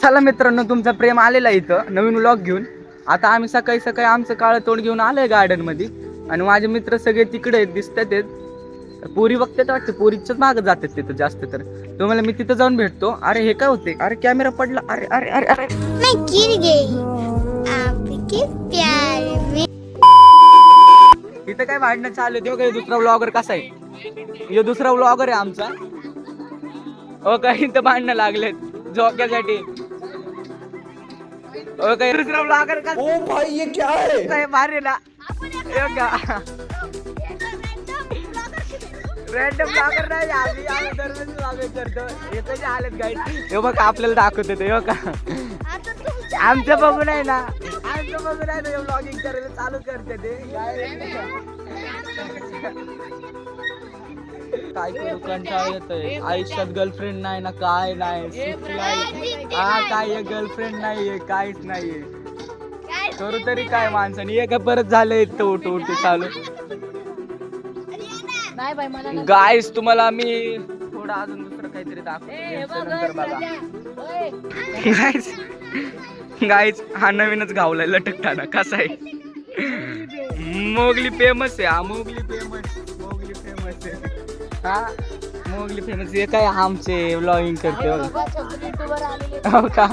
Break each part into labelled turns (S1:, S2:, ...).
S1: चला मित्रांनो, तुमचं प्रेम आलेला इथं नवीन व्लॉग घेऊन. आता आम्ही सकाळी सकाळी आमचं काळं तोंड घेऊन आलोय गार्डन मध्ये आणि माझे मित्र सगळे तिकडे दिसतात. पोरी बघतात वाटतं, पोरीच्याच मागं जातात तिथं जास्त. तर तुम्हाला मी तिथं जाऊन भेटतो. अरे हे काय होते? अरे कॅमेरा पडला. अरे अरे अरे अरे
S2: मैं गिर गई आपके प्यार में.
S1: इथं काय भांडणं चालू आहे? काय दुसरा व्लॉगर कसा आहे? हे दुसरा व्लॉगर आहे आमचा. हो काही इथं भांडणं लागलेत झोक्यासाठी. हो काही दुसरा व्लॉगर का?
S3: ओ भाई ये क्या है?
S1: काय भारी ना. हे का रॅन्डम व्लॉगर नाही. आम्ही दरवेळेस व्लॉगर करतो. हे कसे आलेत गाईड? हे बघ आपल्याला दाखवत येते. हो का आमचं बघून आहे ना, आमचं बघून आहे ना व्लॉगिंग करायला चालू करते ते. काय करू, कंटाळा येतोय. आयुष्यात गर्लफ्रेंड नाही ना, काय नाही. हा काय गर्लफ्रेंड नाहीये, काहीच नाहीये. करू तरी काय माणसाने? हे काय परत झालंय उठ चालू. गाईस तुम्हाला मी थोडं अजून दुसरं काहीतरी दाखवतो. गाईस हा नवीनच गावलाय लटकताना. कसा आहे? मोगली फेमस आहे. हा मोगली फेमस आहे. हा मोगली फेमस. हे काय आमचे व्लॉगिंग करते हो का?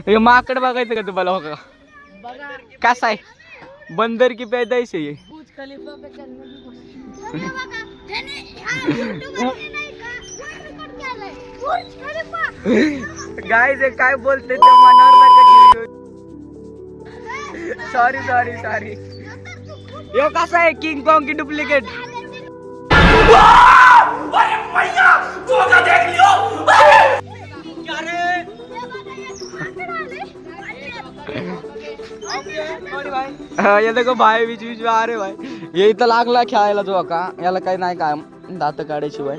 S1: हे माकड बघायचं का तुम्हाला? हो का? कसा आहे? बंदर की पैदाइश है ये. गाइस हे काय बोलते ते मनावर नका घेऊ. सॉरी. यो कसा आहे? किंग कॉन्ग की डुप्लिकेट. ये देखो भाई बीच में आ रे भाई. ये इथं लागला खेळायला जो का. याला काही नाही काय दात काढायशिवाय.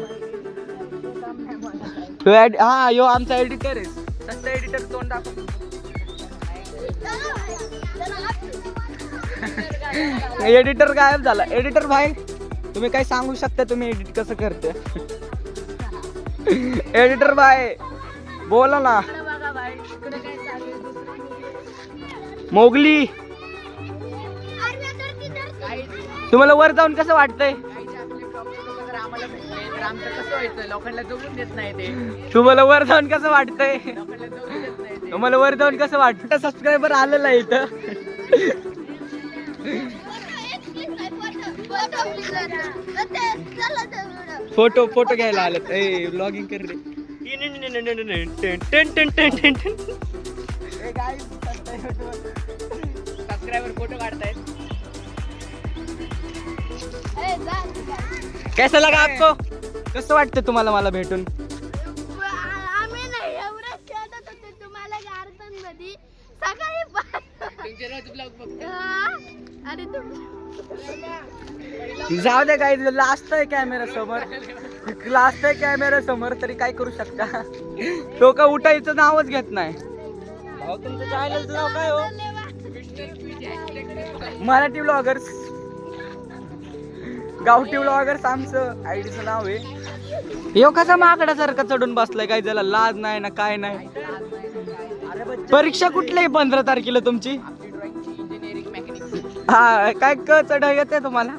S1: हा यो आमचा एडिटर आहे. तसं एडिटर तोंड दाखव. एडिटर गायब झाला. एडिटर भाई तुम्ही काय सांगू शकता? तुम्ही एडिट कसं करते? एडिटर भाई बोला ना. मोगली तुम्हाला वर जाऊन कसं वाटतंय? तुम्हाला वर जाऊन कसं वाटतंय? तुम्हाला वर जाऊन कसं वाटतं? सबस्क्रायबर आलेला आहे इथं. फोटो घ्यायला आलेत. ए व्लॉगिंग कर रे. Subscriber photo काढतायत. कैसा लगा आपको? कसं वाटतं तुम्हाला मला भेटून?
S2: आम्ही नाही एवढं खेळत होतो तुम्हाला गार्डन मध्ये सकाळी. तुमचे रोज ब्लॉग बघतो. अरे
S1: जाऊ दे काही लास्ट आहे कॅमेरा समोर तरी काय करू शकता. तो का उठायचं नावच घेत नाही. भाऊ तुमचं चॅनलचं नाव काय हो? मराठी व्लॉगर्स, गावठी व्लॉगर्स आमचं आयडीचं नाव आहे. यो कसा माकडासारखा चढून बसलाय? काय त्याला लाज नाही ना काय नाही. परीक्षा कुठली आहे 15 तारखेला तुमची? हा काय चढ येते तुम्हाला?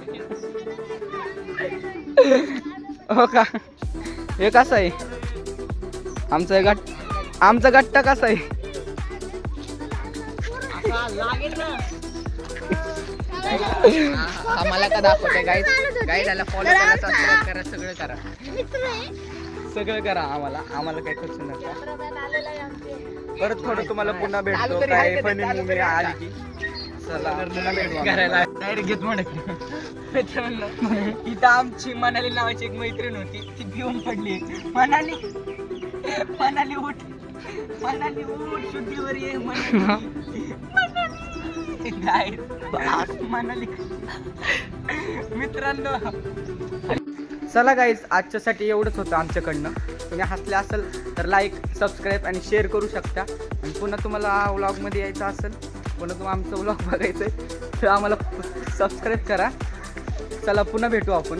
S1: हो का? हे कसं आहे आमचा गट्टा कसा आहे? आम्हाला का दाखवते गाईड फॉलो करा, सबस्क्राइब करा, सगळं करा. आम्हाला काही खर्च नका. परत थोडं तुम्हाला पुन्हा भेटतो. काय फनी मूवी आली की चला पुन्हा भेटू करायला डायरेक्ट घेत म्हणत. इथं आमची मनाली नावाची एक मैत्रीण होती. ती भिवून पडली. मनाली उठ शुद्धीवर ये. मनाली मित्रांनो चला गाईज आजच्यासाठी एवढंच होतं आमच्याकडनं. तुम्ही हसले असेल तर लाईक, सबस्क्राईब आणि शेअर करू शकता. आणि पुन्हा तुम्हाला व्लॉगमध्ये यायचं असेल, पुन्हा तुम्हाला आमचं व्लॉग बघायचं आहे तर आम्हाला सबस्क्राईब करा. चला पुन्हा भेटू आपण.